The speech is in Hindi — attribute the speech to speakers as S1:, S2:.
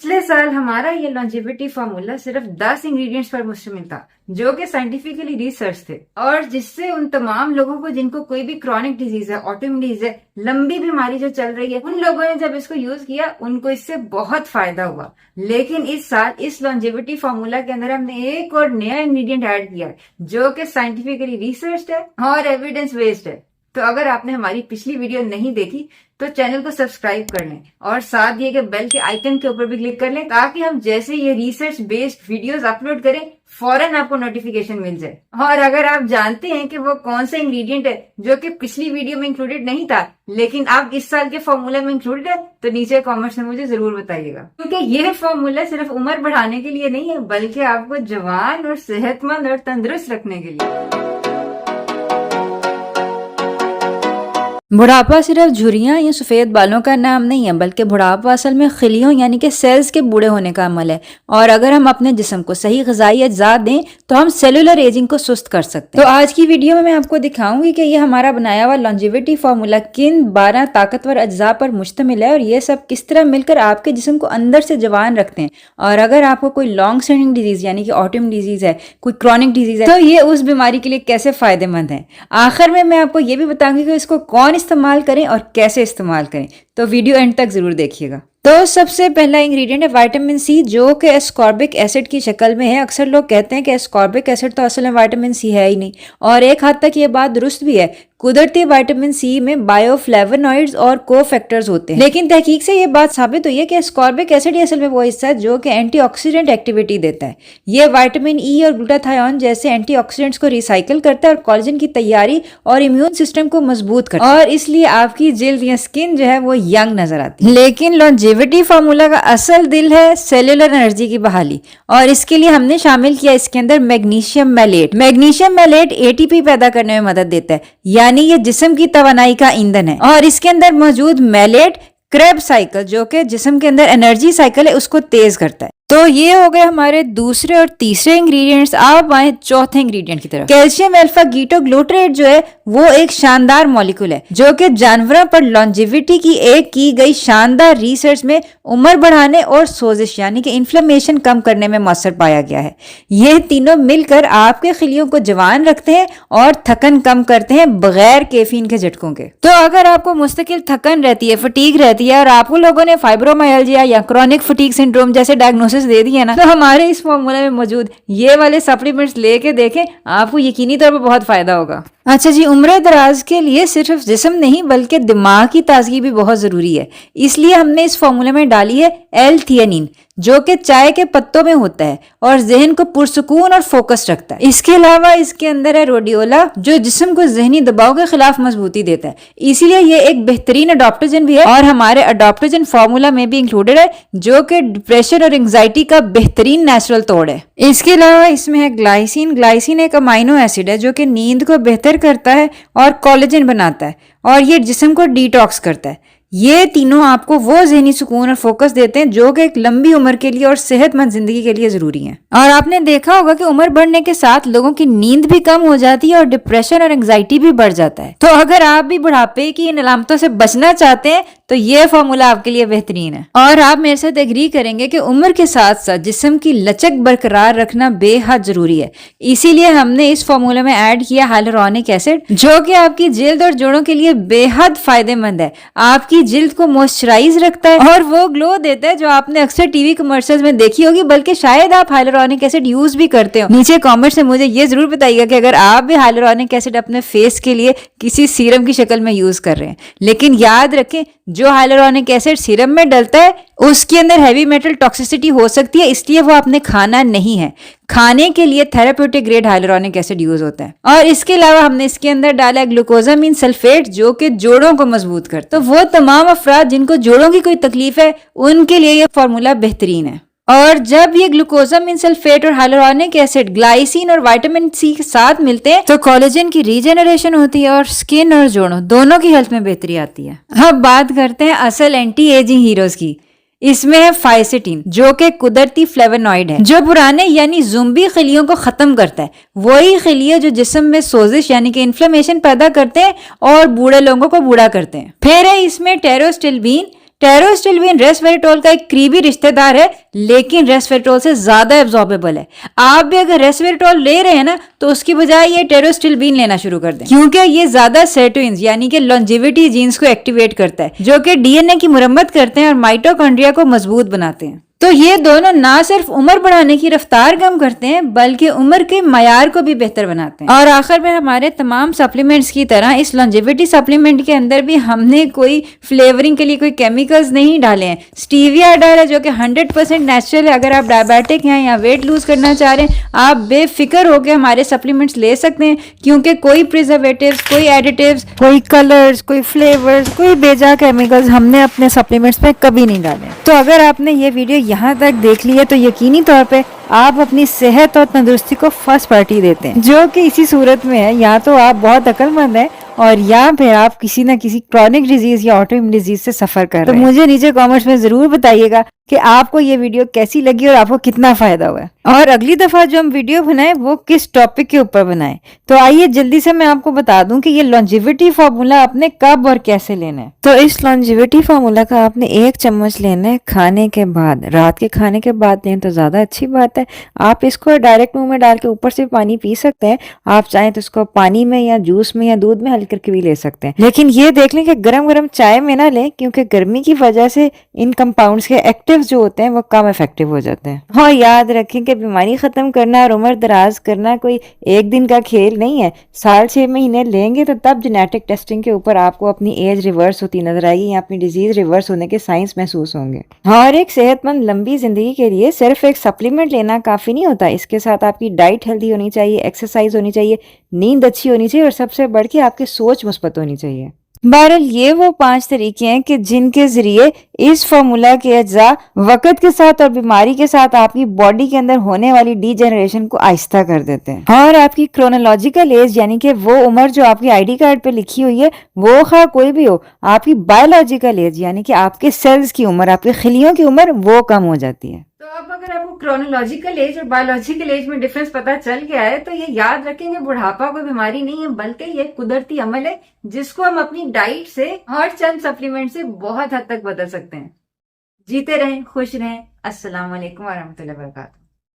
S1: पिछले साल हमारा ये लॉन्जेविटी फार्मूला सिर्फ 10 इंग्रेडिएंट्स पर मुश्तमिल था, जो कि साइंटिफिकली रिसर्च थे और जिससे उन तमाम लोगों को जिनको कोई भी क्रॉनिक डिजीज है, ऑटोइम्यून डिजीज है, लंबी बीमारी जो चल रही है, उन लोगों ने जब इसको यूज किया उनको इससे बहुत फायदा हुआ। लेकिन इस साल इस लॉन्जेविटी फार्मूला के अंदर हमने एक और नया इंग्रेडिएंट ऐड किया है, जो कि साइंटिफिकली रिसर्च है और एविडेंस बेस्ड है। तो अगर आपने हमारी पिछली वीडियो नहीं देखी तो चैनल को सब्सक्राइब कर लें और साथ दिए गए बेल के आइकन के ऊपर भी क्लिक कर लें, ताकि हम जैसे ये रिसर्च बेस्ड वीडियोस अपलोड करें फौरन आपको नोटिफिकेशन मिल जाए। और अगर आप जानते हैं कि वो कौन सा इंग्रेडिएंट है जो कि पिछली वीडियो में इंक्लूडेड नहीं था लेकिन आप इस साल के फॉर्मूला में इंक्लूडेड है, तो नीचे कमेंट्स में मुझे जरूर बताइएगा, क्योंकि यह फॉर्मूला सिर्फ उम्र बढ़ाने के लिए नहीं है बल्कि आपको जवान और सेहतमंद और तंदुरुस्त रखने के लिए।
S2: बुढ़ापा सिर्फ झुर्रियां या सफेद बालों का नाम नहीं है, बल्कि बुढ़ापा असल में खिलियों यानी कि सेल्स के बूढ़े होने का अमल है। और अगर हम अपने जिस्म को सही ग़िज़ाई अज्जा दें तो हम सेलुलर एजिंग को सुस्त कर सकते हैं। तो आज की वीडियो में मैं आपको दिखाऊंगी कि ये हमारा बनाया हुआ लॉन्जेविटी फार्मूला किन 12 ताकतवर अज्जा पर मुश्तमिल है और ये सब किस तरह मिलकर आपके जिस्म को अंदर से जवान रखते हैं। और अगर आपको कोई लॉन्ग स्टैंडिंग डिजीज यानी कि ऑटोइम्यून डिजीज है, कोई क्रॉनिक डिजीज है, तो ये उस बीमारी के लिए कैसे फायदेमंद है। आखिर में मैं आपको ये भी बताऊंगी कि इसको कौन इस्तेमाल करें और कैसे इस्तेमाल करें, तो वीडियो एंड तक जरूर देखिएगा। तो सबसे पहला इंग्रेडिएंट है विटामिन सी, जो कि एस्कॉर्बिक एसिड की शक्ल में है। अक्सर लोग कहते हैं कि एस्कॉर्बिक एसिड तो असल में विटामिन सी है ही नहीं, और एक हद तक ये बात दुरुस्त भी है। कुदरती विटामिन सी में बायोफ्लेवोनॉइड्स और कोफैक्टर्स होते हैं, लेकिन तहकीक से ये बात साबित हुई है कि एस्कॉर्बिक एसिड ही असल में वो हिस्सा है जो कि एंटीऑक्सीडेंट एक्टिविटी देता है। ये विटामिन ई और ग्लूटाथायोन जैसे एंटीऑक्सीडेंट्स को रिसाइकिल करता है और कोलेजन की तैयारी और इम्यून सिस्टम को मजबूत करता है, और इसलिए आपकी जिल्द या स्किन जो है वो यंग नजर आती है। लेकिन लॉन्जेविटी फार्मूला का असल दिल है सेल्यूलर एनर्जी की बहाली, और इसके लिए हमने शामिल किया इसके अंदर magnesium malate. Magnesium malate ATP पैदा करने में मदद देता है, यानी ये जिस्म की तवानाई का ईंधन है। और इसके अंदर मौजूद मैलेट क्रेब साइकिल, जो कि जिस्म के अंदर एनर्जी साइकिल है, उसको तेज करता है। तो ये हो गए हमारे दूसरे और तीसरे इंग्रेडिएंट्स। आप आए चौथे इंग्रेडिएंट की तरफ। कैल्शियम अल्फा कीटोग्लूटरेट जो है वो एक शानदार मॉलिक्यूल है जो कि जानवरों पर लॉन्जेविटी की एक की गई शानदार रिसर्च में उम्र बढ़ाने और सोजिश यानी कि इन्फ्लेमेशन कम करने में मौसर पाया गया है। ये तीनों मिलकर आपके खिलियों को जवान रखते हैं और थकन कम करते हैं बगैर कैफीन के झटकों के। तो अगर आपको मुस्तकिल थकन रहती है, फटीग रहती है, और आपको लोगों ने फाइब्रोमाइल्जिया या क्रॉनिक फटीग सिंड्रोम जैसे डायग्नोसिस दे दिया ना, तो हमारे इस फॉर्मूला में मौजूद ये वाले सप्लीमेंट्स लेके देखें, आपको यकीनी तौर पर बहुत फायदा होगा। अच्छा जी, उम्र दराज के लिए सिर्फ जिस्म नहीं बल्कि दिमाग की ताजगी भी बहुत जरूरी है, इसलिए हमने इस फॉर्मूले में डाली है एल-थियानिन, जो कि चाय के पत्तों में होता है और जहन को पुरसुकून और फोकस रखता है। इसके अलावा इसके अंदर है रोडियोला, जो जिस्म को जहनी दबाव के खिलाफ मजबूती देता है, इसीलिए ये एक बेहतरीन अडॉप्टोजन भी है और हमारे अडॉप्टोजन फॉर्मूला में भी इंक्लूडेड है, जो कि डिप्रेशन और एंजाइटी का बेहतरीन नेचुरल तोड़ है। इसके अलावा इसमें है ग्लाइसिन। ग्लाइसिन एक अमाइनो एसिड है जो कि नींद को बेहतर करता है और कोलेजन बनाता है, और ये जिस्म को डिटॉक्स करता है। ये तीनों आपको वो जहनी सुकून और फोकस देते हैं जो कि एक लंबी उम्र के लिए और सेहतमंद जिंदगी के लिए जरूरी है। और आपने देखा होगा कि उम्र बढ़ने के साथ लोगों की नींद भी कम हो जाती है और डिप्रेशन और एंजाइटी भी बढ़ जाता है। तो अगर आप भी बुढ़ापे की इन अलामतों से बचना चाहते हैं तो ये फॉर्मूला आपके लिए बेहतरीन है। और आप मेरे साथ एग्री करेंगे कि उम्र के साथ साथ जिस्म की लचक बरकरार रखना बेहद जरूरी है, इसीलिए हमने इस फॉर्मूला में ऐड किया हाइलुरोनिक एसिड, जो कि आपकी जिल्द और जोड़ों के लिए बेहद फायदेमंद है। आपकी जिल्द को मॉइस्चराइज रखता है और वो ग्लो देता है जो आपने अक्सर टीवी कमर्शियल्स में देखी होगी, बल्कि शायद आप हाइलुरोनिक एसिड यूज भी करते हो। नीचे कमेंट्स में मुझे ये जरूर बताइएगा कि अगर आप भी हाइलुरोनिक एसिड अपने फेस के लिए किसी सीरम की शक्ल में यूज कर रहे हैं। लेकिन याद रखें, जो हाइलुरोनिक एसिड सीरम में डलता है उसके अंदर हैवी मेटल टॉक्सिसिटी हो सकती है, इसलिए वो आपने खाना नहीं है। खाने के लिए therapeutic grade hyaluronic acid use होता है। और इसके अलावा हमने इसके अंदर डाला है ग्लूकोजामिन सल्फेट, जो कि जोड़ों को मजबूत करता है। तो वो तमाम अफराद जिनको जोड़ों की कोई तकलीफ है उनके लिए ये फॉर्मूला बेहतरीन है। और जब ये ग्लूकोजामिन सल्फेट और हाइलुरोनिक एसिड ग्लाइसिन और विटामिन सी के साथ मिलते हैं तो कोलेजन की रीजेनरेशन होती है और स्किन और जोड़ों दोनों की हेल्थ में बेहतरी आती है। अब बात करते हैं असल एंटी एजिंग हीरोज की। इसमें है फाइसेटिन, जो कि कुदरती फ्लेवोनॉइड है जो पुराने यानी ज़ुम्बी खिलियों को खत्म करता है। वही खिलिये जो जिस्म में सोजिश यानी कि इन्फ्लेमेशन पैदा करते हैं और बूढ़े लोगों को बूढ़ा करते हैं। फिर है इसमें टेरोस्टिलबीन, टेरोस्टिलविन रेस्वेरेट्रोल का एक करीबी रिश्तेदार है, लेकिन रेस्वेरेट्रोल से ज्यादा एब्जॉर्बेबल है। आप भी अगर रेस्वेरेट्रोल ले रहे हैं ना, तो उसकी बजाय ये टेरोस्टिलविन लेना शुरू कर दें, क्योंकि ये ज्यादा सेरोटोनिन यानी कि लॉन्जेविटी जीन्स को एक्टिवेट करता है, जो कि डीएनए की मुरम्मत करते हैं और माइटोकॉन्ड्रिया को मजबूत बनाते हैं। तो ये दोनों ना सिर्फ उम्र बढ़ाने की रफ्तार कम करते हैं, बल्कि उम्र के मयार को भी बेहतर बनाते हैं। और आखिर में हमारे तमाम सप्लीमेंट्स की तरह इस लॉन्जेविटी सप्लीमेंट के अंदर भी हमने कोई फ्लेवरिंग के लिए कोई केमिकल्स नहीं डाले हैं। स्टीविया डाला, जो कि 100% नेचुरल है। अगर आप डायबिटिक हैं या वेट लूज करना चाह रहे हैं, आप बेफिक्र होकर हमारे सप्लीमेंट्स ले सकते हैं, क्योंकि कोई प्रिजर्वेटिव्स, कोई एडिटिव्स, कोई कलर्स, कोई फ्लेवर्स, कोई बेजा केमिकल्स हमने अपने सप्लीमेंट्स में कभी नहीं डाले। तो अगर आपने ये वीडियो यहाँ तक देख ली है, तो यकीनी तौर पे आप अपनी सेहत और तंदुरुस्ती को फर्स्ट प्रायोरिटी देते हैं, जो कि इसी सूरत में है या तो आप बहुत अक्लमंद हैं और या फिर आप किसी ना किसी क्रॉनिक डिजीज या ऑटोइम्यून डिजीज से सफर कर रहे हैं। तो मुझे नीचे कमेंट्स में जरूर बताइएगा कि आपको ये वीडियो कैसी लगी और आपको कितना फायदा हुआ है, और अगली दफा जो हम वीडियो बनाए वो किस टॉपिक के ऊपर बनाए। तो आइए जल्दी से मैं आपको बता दूं कि ये लॉन्जेविटी फार्मूला आपने कब और कैसे लेना है। तो इस लॉन्जेविटी फार्मूला का आपने 1 चम्मच लेना है खाने के बाद, रात के खाने के बाद लें तो ज्यादा अच्छी बात है। आप इसको डायरेक्ट मुंह में डाल के ऊपर से पानी पी सकते हैं, आप चाहें तो इसको पानी में या जूस में या दूध में हल करके भी ले सकते हैं, लेकिन ये देख लें कि गरम गरम चाय में ना लें, क्योंकि गर्मी की वजह से इन कंपाउंड्स के एक्टिव जो होते हैं वो कम इफेक्टिव हो जाते हैं। और याद रखें कि बीमारी खत्म करना और उम्र दराज करना कोई एक दिन का खेल नहीं है। 6.5 महीने लेंगे तो तब जेनेटिक टेस्टिंग के ऊपर आपको अपनी एज रिवर्स होती नजर आएगी या अपनी डिजीज रिवर्स होने के साइंस महसूस होंगे। और एक सेहतमंद लंबी जिंदगी के लिए सिर्फ एक सप्लीमेंट लेना काफी नहीं होता, इसके साथ आपकी डाइट हेल्दी होनी चाहिए, एक्सरसाइज होनी चाहिए, नींद अच्छी होनी चाहिए और सबसे बढ़ के आपकी सोच मुस्बत होनी चाहिए। बहरहाल ये वो 5 तरीके हैं कि जिनके जरिए इस फार्मूला के अज्जा वक्त के साथ और बीमारी के साथ आपकी बॉडी के अंदर होने वाली डीजेनरेशन को आहिस्ता कर देते हैं, और आपकी क्रोनोलॉजिकल एज यानी कि वो उम्र जो आपकी आईडी कार्ड पे लिखी हुई है वो खा कोई भी हो, आपकी बायोलॉजिकल एज यानी कि आपके सेल्स की उम्र, आपके खिलियों की उम्र वो कम हो जाती है।
S1: तो अब अगर आपको क्रोनोलॉजिकल एज और बायोलॉजिकल एज में डिफरेंस पता चल गया है, तो ये याद रखेंगे बुढ़ापा कोई बीमारी नहीं है, बल्कि ये कुदरती अमल है जिसको हम अपनी डाइट से और चंद सप्लीमेंट से बहुत हद तक बदल सकते हैं। जीते रहें, खुश रहें। अस्सलाम वालेकुम वरहमतुल्लाहि वबरकातुहू।